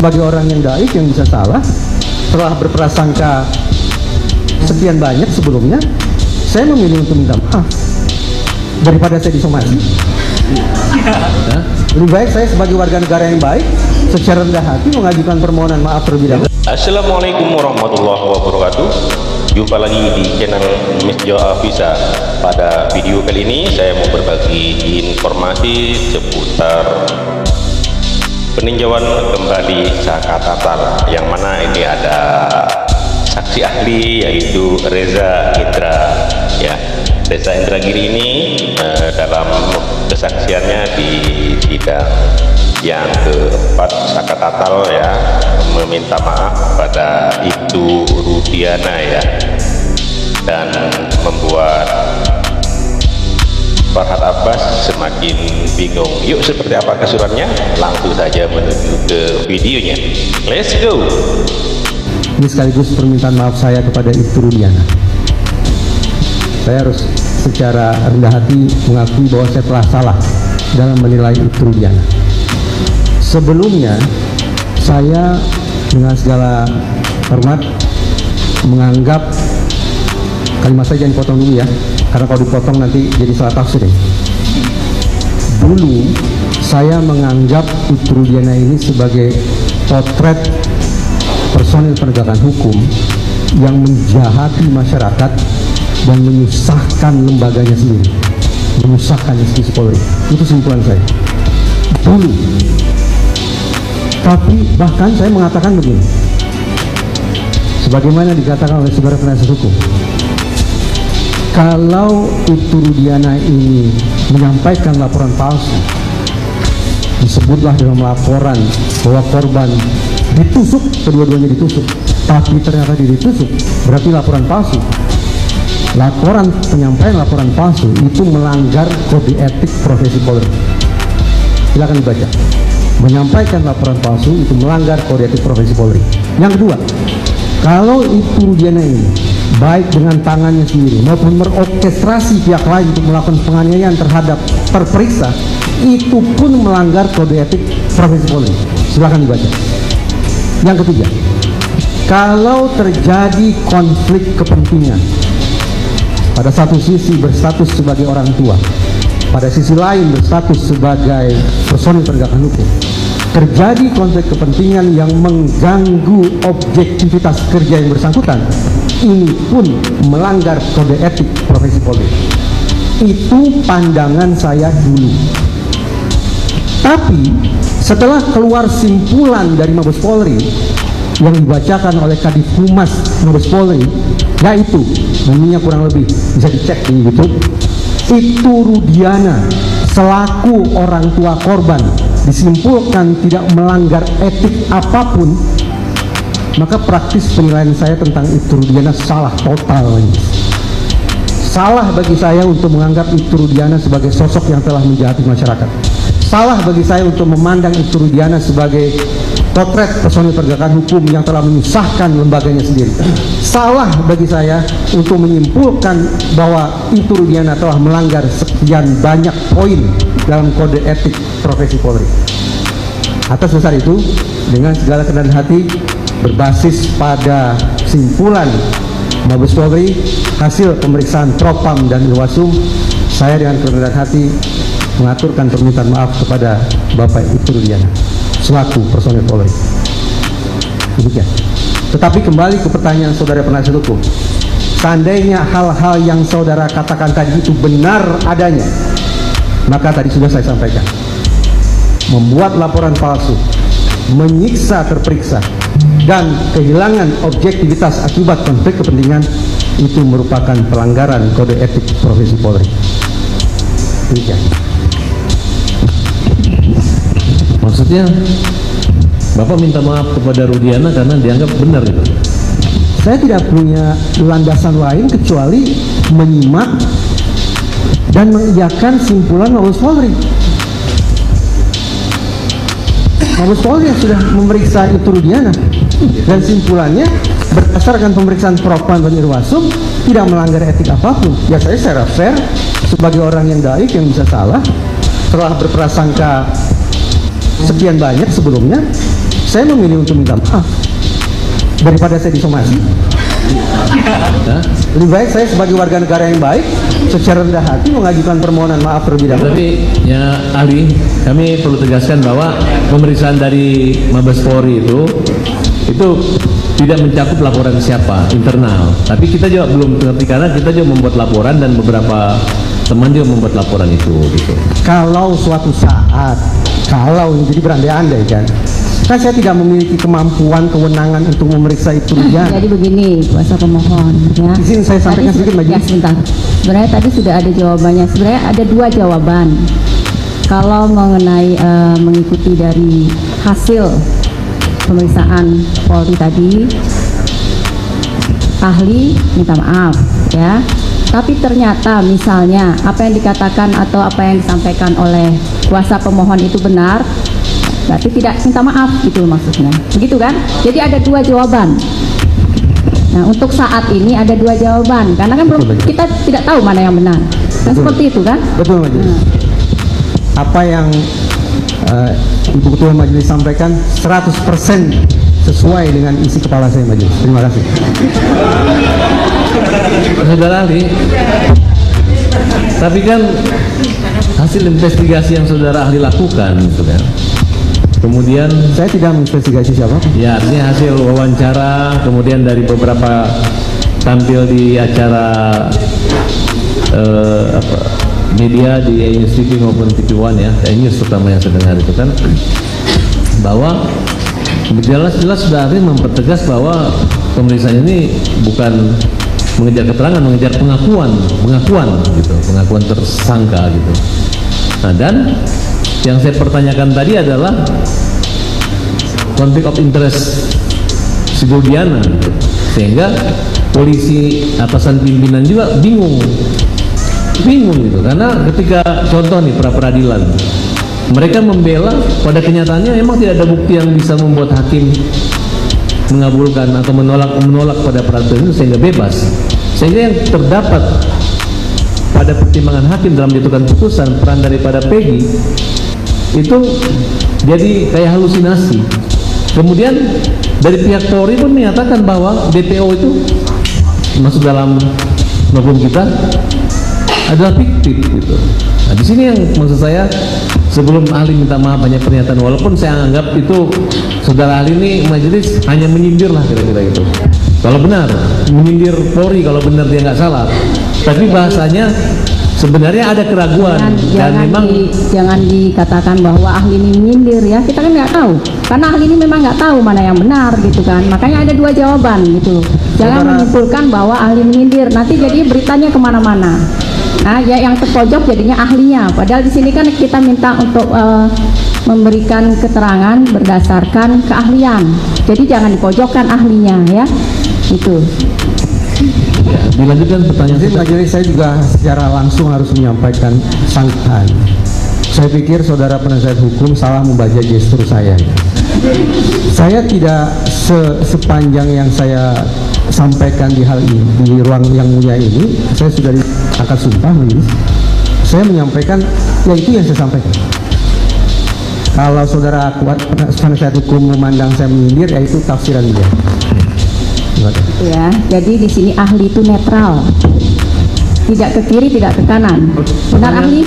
Bagi orang yang daik yang bisa salah setelah berprasangka sekian banyak sebelumnya, saya memilih untuk minta maaf daripada saya disomasi. Lebih baik saya sebagai warga negara yang baik secara rendah hati mengajukan permohonan maaf terlebih dahulu. Assalamualaikum warahmatullahi wabarakatuh. Jumpa lagi di channel Misjo Afisa. Pada video kali ini saya mau berbagi informasi seputar peninjauan kembali Saka Tatal, yang mana ini ada saksi ahli yaitu Reza Indra. Ya, Reza Indragiri ini dalam kesaksiannya di sidang yang keempat Saka Tatal ya, meminta maaf pada Ibtu Rudiana ya, dan membuat Farhad Abbas semakin bingung. Yuk, seperti apa kesurannya? Langsung saja menuju ke videonya. Let's go. Ini sekaligus permintaan maaf saya kepada Ibtu Rudiana. Saya harus secara rendah hati mengakui bahwa saya telah salah dalam menilai Ibtu Rudiana. Sebelumnya saya dengan segala hormat menganggap, kalimat saya jangan potong dulu ya, karena kalau dipotong nanti jadi salah tafsir ya. Dulu saya menganggap Ibtu Rudiana ini sebagai potret personil penegakan hukum yang menjahati masyarakat dan menyusahkan lembaganya sendiri, menyusahkan institusi Polri. Itu simpulan saya dulu. Tapi bahkan saya mengatakan begini, sebagaimana dikatakan oleh saudara penasihat hukum, kalau Ibtu Rudiana ini menyampaikan laporan palsu, disebutlah dalam laporan bahwa korban ditusuk, kedua-duanya ditusuk, tapi ternyata dia ditusuk, berarti laporan palsu. Laporan penyampaian laporan palsu itu melanggar kode etik profesi Polri. Silakan dibaca. Menyampaikan laporan palsu itu melanggar kode etik profesi Polri. Yang kedua, kalau Ibtu Rudiana ini baik dengan tangannya sendiri maupun merorkestrasi pihak lain untuk melakukan penganiayaan terhadap terperiksa, itu pun melanggar kode etik profesi Polri. Silakan dibaca. Yang ketiga, kalau terjadi konflik kepentingan, pada satu sisi berstatus sebagai orang tua, pada sisi lain berstatus sebagai personil penegakan hukum, terjadi konflik kepentingan yang mengganggu objektivitas kerja yang bersangkutan, ini pun melanggar kode etik profesi Polri. Itu pandangan saya dulu. Tapi setelah keluar simpulan dari Mabes Polri yang dibacakan oleh Kadif Humas Mabes Polri, yaitu namanya kurang lebih bisa dicek di YouTube, Ibtu Rudiana selaku orang tua korban disimpulkan tidak melanggar etik apapun, maka praktis penilaian saya tentang Ibtu Rudiana salah total. Salah bagi saya untuk menganggap Ibtu Rudiana sebagai sosok yang telah menjahati masyarakat. Salah bagi saya untuk memandang Ibtu Rudiana sebagai potret personil penegakan hukum yang telah menyusahkan lembaganya sendiri. Salah bagi saya untuk menyimpulkan bahwa Ibtu Rudiana telah melanggar sekian banyak poin dalam kode etik profesi Polri. Atas dasar itu, dengan segala kerendahan hati, berbasis pada simpulan Mabes Polri, hasil pemeriksaan Propam dan Irwasum, saya dengan kerendahan hati mengaturkan permintaan maaf kepada Bapak Ibtu Rudiana selaku personil Polri. Demikian. Tetapi kembali ke pertanyaan saudara penasihat hukum, seandainya hal-hal yang saudara katakan tadi itu benar adanya, maka tadi sudah saya sampaikan, membuat laporan palsu, menyiksa terperiksa, dan kehilangan objektivitas akibat konflik kepentingan itu merupakan pelanggaran kode etik profesi Polri. Demikian. Maksudnya Bapak minta maaf kepada Rudiana karena dianggap benar itu? Saya tidak punya landasan lain kecuali menyimak dan mengiyakan simpulan Mabes Polri. Mabes Polri yang sudah memeriksa Ibtu Rudiana, dan simpulannya berdasarkan pemeriksaan Propam dan Irwasum tidak melanggar etik apapun. Ya, saya secara fair sebagai orang yang baik yang bisa salah setelah berprasangka sekian banyak sebelumnya, saya memilih untuk minta maaf daripada saya disomasi. Hah? Lebih baik saya sebagai warga negara yang baik secara rendah hati mengajukan permohonan maaf terlebih dahulu. Tapi ya ahli, kami perlu tegaskan bahwa pemeriksaan dari Mabes Polri itu tidak mencakup laporan siapa internal. Tapi kita juga belum mengerti karena kita juga membuat laporan dan beberapa teman juga membuat laporan itu. Gitu. Kalau suatu saat, kalau jadi berandai-andai kan saya tidak memiliki kemampuan, kewenangan untuk memeriksa itu ya. Jadi begini, kuasa pemohon ya. Di sini saya sampaikan sedikit Majelis. Ya sebentar. Sebenarnya tadi sudah ada jawabannya. Sebenarnya ada dua jawaban. Kalau mengenai mengikuti dari hasil pemeriksaan Polri tadi, ahli minta maaf ya. Tapi ternyata misalnya apa yang dikatakan atau apa yang disampaikan oleh kuasa pemohon itu benar, berarti tidak minta maaf gitu maksudnya. Begitu kan? Jadi ada dua jawaban. Nah, untuk saat ini ada dua jawaban karena kan belum, kita tidak tahu mana yang benar. Kan seperti itu kan? Betul Majelis. Apa yang Ibu Ketua Majelis sampaikan 100% sesuai dengan isi kepala saya Majelis. Terima kasih. Saudara ahli, tapi kan hasil investigasi yang saudara ahli lakukan gitu kan. Kemudian Saya tidak menginvestigasi siapa. ya artinya hasil wawancara, kemudian dari beberapa tampil di acara media di News TV maupun TV One ya, News terutama yang saya dengar itu kan, bahwa jelas-jelas sudah ahli mempertegas bahwa pemeriksaan ini bukan mengejar keterangan, mengejar pengakuan gitu, pengakuan tersangka gitu. Nah, dan yang saya pertanyakan tadi adalah konflik of interest si Rudiana gitu. Sehingga polisi atasan pimpinan juga bingung gitu, karena ketika contoh nih pra peradilan mereka membela, pada kenyataannya memang tidak ada bukti yang bisa membuat hakim mengabulkan atau menolak pada peradilan itu sehingga bebas. Sehingga yang terdapat pada pertimbangan hakim dalam menjatuhkan putusan peran daripada Peggy itu jadi kayak halusinasi. Kemudian dari pihak Polri pun menyatakan bahwa DPO itu masuk dalam hukum kita adalah fiktif gitu. Nah, di sini yang maksud saya, sebelum ahli minta maaf banyak pernyataan, walaupun saya anggap itu saudara ahli ini majelis hanya menyindir lah kira-kira gitu. Kalau benar menyindir Polri, kalau benar dia nggak salah, tapi bahasanya sebenarnya ada keraguan dan memang jangan dikatakan bahwa ahli ini menyindir ya, kita kan nggak tahu karena ahli ini memang nggak tahu mana yang benar gitu kan, makanya ada dua jawaban gitu. Jangan menyimpulkan bahwa ahli menyindir, nanti jadi beritanya kemana-mana. Nah, ya yang terpojok jadinya ahlinya. Padahal di sini kan kita minta untuk memberikan keterangan berdasarkan keahlian. Jadi jangan dipojokkan ahlinya ya. Itu. ya, dilanjutkan pertanyaan Jadi majelis saya juga secara langsung harus menyampaikan sangkaan. Saya pikir saudara penasihat hukum salah membaca gestur saya. Saya tidak sepanjang yang saya sampaikan di hal ini, di ruang yang mulia ini, saya sudah diangkat sumpah majelis. Saya menyampaikan ya itu yang saya sampaikan. Kalau saudara kuat penasihat hukum memandang saya menyindir, ya itu tafsiran dia. Ya, jadi di sini ahli itu netral, tidak ke kiri, tidak ke kanan. Benar ahli?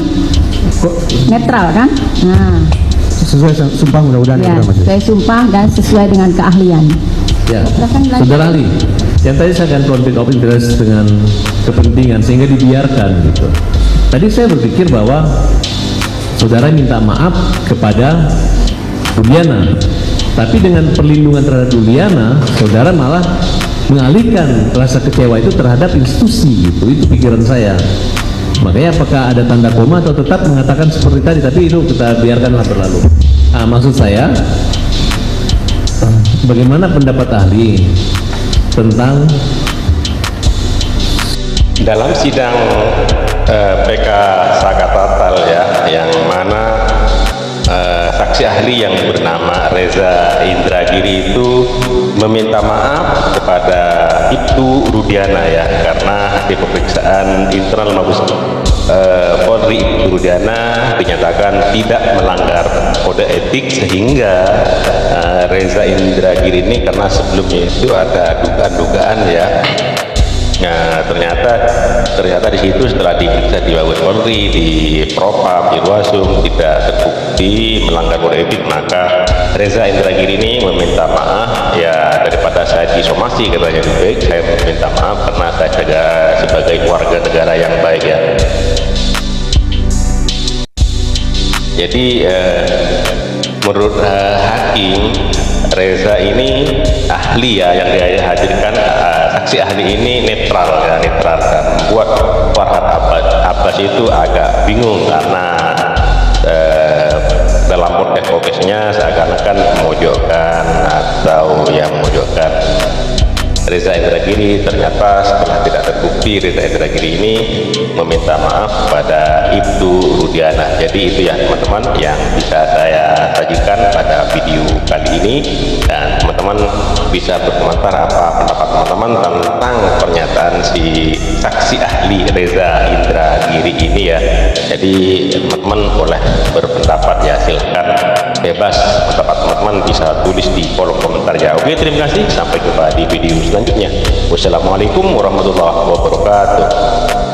Netral kan? Nah, Sesuai sumpah mudah-mudahan ya, majelis. saya sumpah dan sesuai dengan keahlian. ya, Silakan lanjut. saudara ahli, yang tadi saya akan konflik of interest dengan kepentingan sehingga dibiarkan gitu. Tadi saya berpikir bahwa saudara minta maaf kepada Rudiana, tapi dengan perlindungan terhadap Rudiana, saudara malah mengalihkan rasa kecewa itu terhadap institusi gitu. Itu pikiran saya. Makanya apakah ada tanda koma atau tetap mengatakan seperti tadi, tapi itu kita biarkanlah berlalu. Nah, maksud saya, bagaimana pendapat ahli tentang Dalam sidang PK Sakatatal ya, yang mana saksi ahli yang bernama Reza Indragiri itu meminta maaf kepada Ibtu Rudiana ya, karena di pemeriksaan internal Mabes Polri Ibtu Rudiana dinyatakan tidak melanggar kode etik, sehingga Reza Indragiri ini karena sebelumnya itu ada dugaan-dugaan ya. Nah, ternyata di situ setelah diperiksa di Mabes Polri, di Propam, di Irwasum tidak terbukti melanggar kode etik, maka Reza Indragiri ini meminta maaf ya, daripada saya disomasi katanya lebih baik saya meminta maaf karena saya sebagai warga negara yang baik ya. Jadi menurut hakim, Reza ini ahli ya, yang dia hadirkan saksi ahli ini netral ya, netral, dan membuat Farhad Abbas itu agak bingung karena dalam proses-prosesnya seakan-akan memojokkan atau yang memojokkan Reza Indragiri. Ternyata setelah tidak terbukti, Reza Indragiri ini meminta maaf kepada Ibtu Rudiana. Jadi itu ya teman-teman yang bisa saya sajikan pada video kali ini, dan teman-teman bisa berkomentar apa pendapat teman-teman tentang pernyataan si saksi ahli Reza Indragiri ini ya. Jadi teman-teman boleh berpendapat ya, silahkan bebas pendapat teman-teman bisa tulis di kolom komentar ya. Oke, terima kasih, sampai jumpa di video selanjutnya. Wassalamualaikum warahmatullahi wabarakatuh.